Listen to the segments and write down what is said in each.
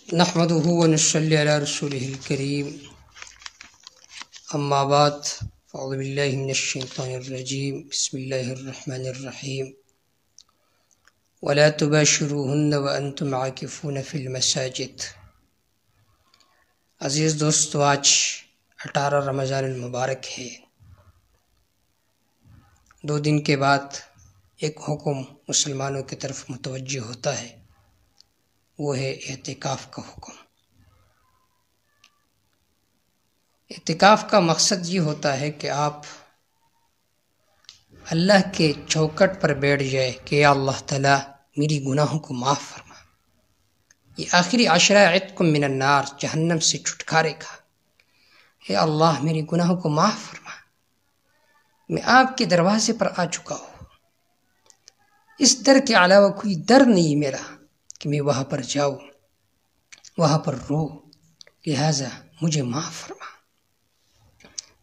نحمده ونصلي على رسوله الكريم اما بعد فاعوذ بالله من الشيطان الرجيم بسم الله الرحمن الرحيم ولا تباشروهن وانتم عاكفون في المساجد۔ عزیز دوستو، آج 18 رمضان المبارک ہے۔ 2 دن کے بعد ایک حکم مسلمانوں کی طرف متوجہ ہوتا ہے، وہ ہے اعتکاف کا حکم۔ اعتکاف کا مقصد یہ ہوتا ہے کہ آپ اللہ کے چوکٹ پر بیٹھ جائے کہ یا اللہ تعالیٰ میری گناہوں کو معاف فرما۔ یہ آخری عشرہ عتق من النار، جہنم سے چھٹکارے کا۔ اے اللہ میری گناہوں کو معاف فرما، میں آپ کے دروازے پر آ چکا ہوں، اس در کے علاوہ کوئی در نہیں میرا کہ میں وہاں پر جاؤں، وہاں پر رو، لہٰذا مجھے معاف فرما۔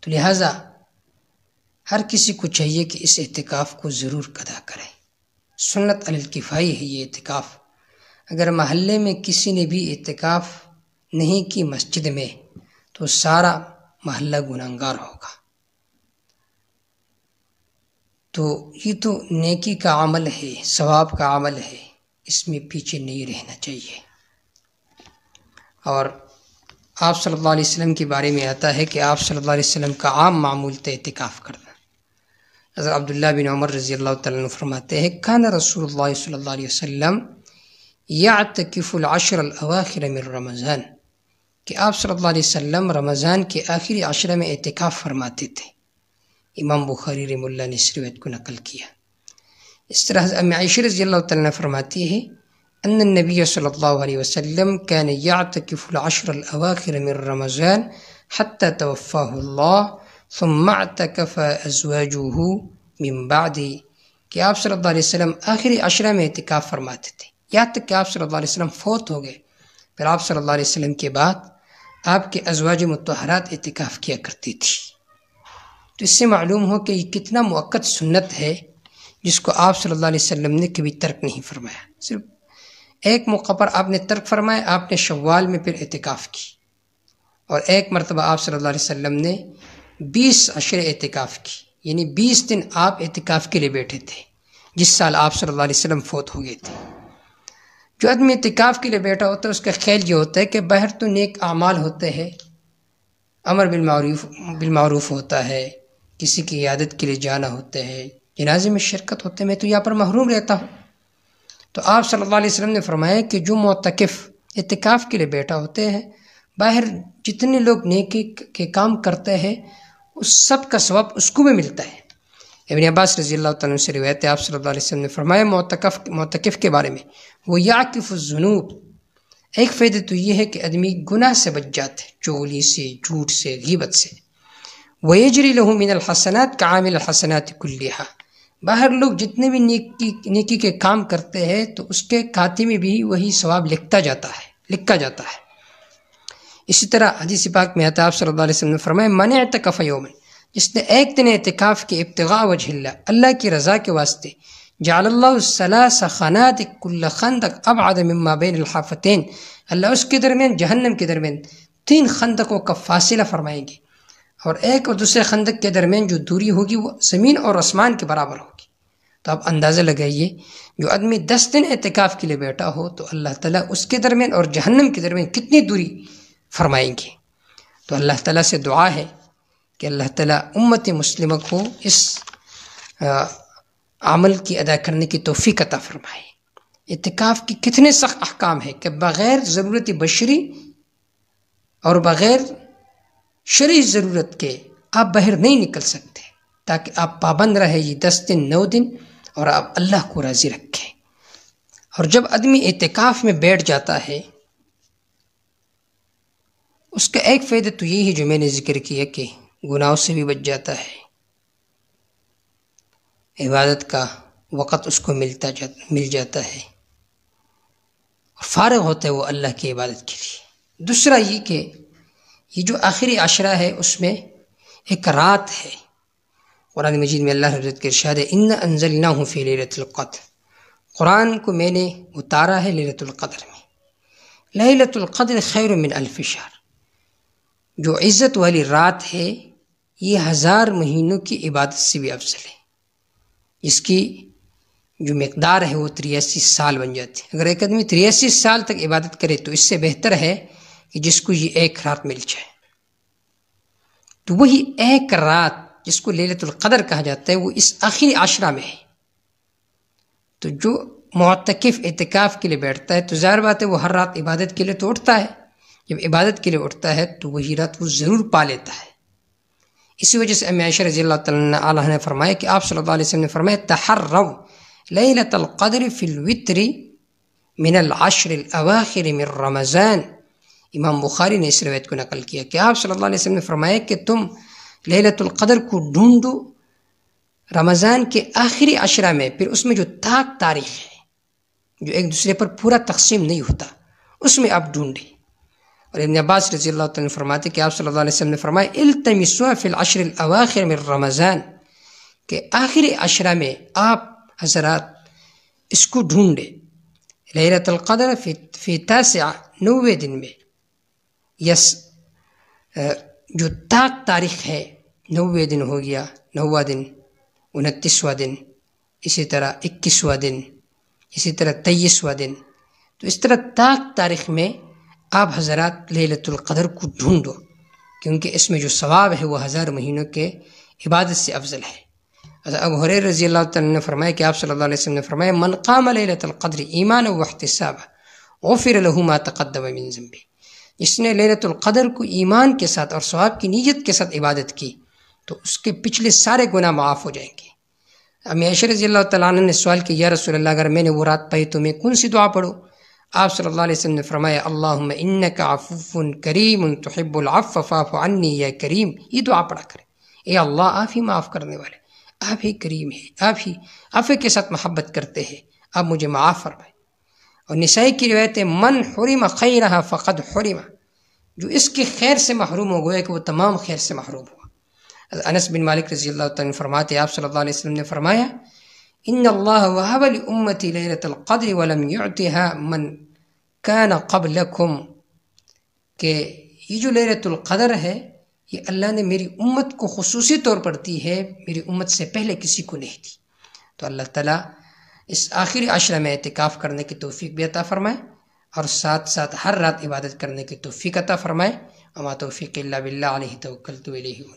تو لہٰذا ہر کسی کو چاہیے کہ اس اعتکاف کو ضرور ادا کرے۔ سنت علی الکفائی ہے یہ اعتکاف۔ اگر محلے میں کسی نے بھی اعتکاف نہیں کی مسجد میں تو سارا محلہ گنہگار ہوگا۔ تو یہ تو نیکی کا عمل ہے، ثواب کا عمل ہے، اس میں پیچھے نہیں رہنا چاہیے۔ اور آپ صلی اللہ علیہ وسلم کے بارے میں آتا ہے کہ آپ صلی اللہ علیہ وسلم کا عام معمول تھا اعتکاف کرنا۔ حضرت عبداللہ بن عمر رضی اللہ تعالیٰ عنہ فرماتے ہیں کان رسول اللہ صلی اللہ علیہ وسلم یعتکف العشر الاواخر من رمضان، کہ آپ صلی اللہ علیہ وسلم رمضان کے آخری عشرہ میں اعتکاف فرماتے تھے۔ امام بخاری رحمہ اللہ نے اس روایت کو نقل کیا۔ اس طرح ام عائشہ رضی اللہ تعالیٰ عنہ فرماتی ہے ان النبی صلی اللہ علیہ وسلم كان يعتكف العشر الاواخر من رمضان حتى توفاه الله ثم اعتكف ازواجه من بعد، کہ آپ صلی اللہ علیہ وسلم آخری عشرہ میں اعتکاف فرماتے تھے یہاں تک کہ آپ صلی اللہ علیہ وسلم فوت ہو گئے، پھر آپ صلی اللہ علیہ وسلم کے بعد آپ کے ازواج مطہرات اعتکاف کیا کرتی تھی۔ تو اس سے معلوم ہو کہ یہ کتنا مؤکد سنت ہے جس کو آپ صلی اللہ علیہ وسلم نے کبھی ترک نہیں فرمایا۔ صرف ایک موقع پر آپ نے ترک فرمایا، آپ نے شوال میں پھر اعتکاف کی، اور ایک مرتبہ آپ صلی اللہ علیہ وسلم نے 20 عشرے اعتکاف کی، یعنی 20 دن آپ اعتکاف کے لیے بیٹھے تھے جس سال آپ صلی اللہ علیہ وسلم فوت ہو گئے تھے۔ جو آدمی اعتکاف کے لیے بیٹھا ہوتا ہے اس کا خیال یہ ہوتا ہے کہ باہر تو نیک اعمال ہوتے ہیں، امر بالمعروف ہوتا ہے، کسی کی عیادت کے لیے جانا ہوتا ہے، جنازے میں شرکت ہوتے ہے، میں تو یہاں پر محروم رہتا ہوں۔ تو آپ صلی اللہ علیہ وسلم نے فرمایا کہ جو معتکف اعتکاف کے لیے بیٹھا ہوتے ہیں، باہر جتنے لوگ نیکی کے کام کرتے ہیں اس سب کا ثواب اس کو بھی ملتا ہے۔ ابن عباس رضی اللہ تعالیٰ عنہ سے روایت ہے، آپ صلی اللہ علیہ وسلم نے فرمایا معتکف کے بارے میں وہ یعکف الذنوب، ایک فائدہ تو یہ ہے کہ آدمی گناہ سے بچ جاتے، چغلی سے، جھوٹ سے، غیبت سے۔ وَيَجْرِي لَهُ مِنَ الْحَسَنَاتِ كَعَامِلِ الْحَسَنَاتِ كُلِّهَا، باہر لوگ جتنے بھی نیکی کے کام کرتے ہیں تو اس کے کھاتے میں بھی وہی ثواب لکھا جاتا ہے۔ اسی طرح حدیث پاک میں آتا ہے، آپ صلی اللہ علیہ وسلم نے فرمایا من اعتکف یوما، جس نے ایک دن اعتکاف کے ابتغاء وجہ اللہ کی رضا کے واسطے، جعل اللہ الثلاث خنادق کل خندق ابعد مما بین الحافتین، اللہ اس کے درمیان، جہنم کے درمیان 3 خندقوں کا فاصلہ فرمائیں گے، اور ایک اور دوسرے خندق کے درمیان جو دوری ہوگی وہ زمین اور آسمان کے برابر ہوگی۔ تو آپ اندازہ لگائیے جو آدمی 10 دن اعتکاف کے لیے بیٹھا ہو تو اللہ تعالیٰ اس کے درمیان اور جہنم کے درمیان کتنی دوری فرمائیں گے۔ تو اللہ تعالیٰ سے دعا ہے کہ اللہ تعالیٰ امت مسلمہ کو اس عمل کی ادا کرنے کی توفیق عطا فرمائے۔ اعتکاف کی کتنے سخت احکام ہیں کہ بغیر ضرورت بشری اور بغیر شرعی ضرورت کے آپ باہر نہیں نکل سکتے، تاکہ آپ پابند رہے یہ 10 دن 9 دن اور آپ اللہ کو راضی رکھیں۔ اور جب آدمی اعتکاف میں بیٹھ جاتا ہے اس کا ایک فائدہ تو یہی ہے جو میں نے ذکر کیا کہ گناہوں سے بھی بچ جاتا ہے، عبادت کا وقت اس کو مل جاتا ہے، اور فارغ ہوتا ہے وہ اللہ کی عبادت کے لیے۔ دوسرا یہ کہ یہ جو آخری عشرہ ہے اس میں ایک رات ہے، قرآن مجید میں اللہ رب کے ارشاد ہے اِنَّا أَنزَلْنَاهُ فِي لَيْلَةِ الْقَدْرِ، قرآن کو میں نے اتارا ہے لیلۃ القدر میں۔ لیلۃ القدر خیر من الف شہر، جو عزت والی رات ہے یہ 1000 مہینوں کی عبادت سے بھی افضل ہے، جس کی جو مقدار ہے وہ 83 سال بن جاتی ہے۔ اگر ایک آدمی 83 سال تک عبادت کرے تو اس سے بہتر ہے کہ جس کو یہ ایک رات مل جائے۔ تو وہی ایک رات جس کو لیلۃ القدر کہا جاتا ہے وہ اس آخری عشرہ میں ہے۔ تو جو معتکف اعتکاف کے لیے بیٹھتا ہے تو ظاہر بات ہے وہ ہر رات عبادت کے لیے تو اٹھتا ہے، جب عبادت کے لیے اٹھتا ہے تو وہی رات وہ ضرور پا لیتا ہے۔ اسی وجہ سے ام عائشہ رضی اللہ تعالیٰ عنہ نے فرمایا کہ آپ صلی اللہ علیہ وسلم نے فرمایا تحروا لیلۃ القدر فی الوتر من العشر الاواخر من رمضان۔ امام بخاری نے اس روایت کو نقل کیا کہ آپ صلی اللہ علیہ وسلم نے فرمایا کہ تم لیلۃ القدر کو ڈھونڈو رمضان کے آخری عشرہ میں، پھر اس میں جو تاک تاریخ ہے جو ایک دوسرے پر پورا تقسیم نہیں ہوتا اس میں آپ ڈھونڈیں۔ اور ابن عباس رضی اللہ تعالیٰ عنہ فرماتے کہ آپ صلی اللہ علیہ وسلم نے فرمایا التمسوا فی العشر الاواخر من رمضان، کہ آخری عشرہ میں آپ حضرات اس کو ڈھونڈیں، لیلۃ القدر فی 9 دن میں، یس جو تاک تاریخ ہے 9 دن ہو گیا، 9واں دن، 29واں دن، اسی طرح 21واں دن، اسی طرح 23واں دن، تو اس طرح تاک تاریخ میں آپ حضرات لیلۃ القدر کو ڈھونڈو، کیونکہ اس میں جو ثواب ہے وہ 1000 مہینوں کے عبادت سے افضل ہے۔ ابو ہریرہ رضی اللہ تعالیٰ نے فرمایا کہ آپ صلی اللہ علیہ وسلم نے فرمایا من قام لیلۃ القدر ایمانا واحتسابا غفر له ما تقدم من ذنبه، جس نے لیلۃ القدر کو ایمان کے ساتھ اور ثواب کی نیت کے ساتھ عبادت کی تو اس کے پچھلے سارے گناہ معاف ہو جائیں گے۔ ام عائشہ رضی اللہ تعالیٰ عنہ نے سوال کیا یا رسول اللہ اگر میں نے وہ رات پائی تو میں کون سی دعا پڑھوں؟ آپ صلی اللہ علیہ وسلم نے فرمایا اللہم انک عفو کریم تحب العفو فاعف عنی یا کریم، یہ دعا پڑھا کریں، اے اللہ آپ ہی معاف کرنے والے، آپ ہی کریم ہیں، آپ ہی عفو کے ساتھ محبت کرتے ہیں، آپ مجھے معاف فرمائیں۔ اور نسائی کی روایت ہے من حرم خیرہا فقد حرم، جو اس کے خیر سے محروم ہو گیا کہ وہ تمام خیر سے محروم ہوا۔ انس بن مالک رضی اللہ تعالیٰ عنہ فرماتے آپ صلی اللہ علیہ وسلم نے فرمایا ان اللہ وہب لامتی لیلۃ القدر ولم یعطها من کان قبلکم، کہ یہ جو لیلۃ القدر ہے یہ اللہ نے میری امت کو خصوصی طور پر دی ہے، میری امت سے پہلے کسی کو نہیں دی۔ تو اللہ تعالیٰ اس آخری عشرہ میں اعتکاف کرنے کی توفیق بھی عطا فرمائے اور ساتھ ساتھ ہر رات عبادت کرنے کی توفیق عطا فرمائے۔ وما توفیق الا باللہ علیہ توکلت و الیہ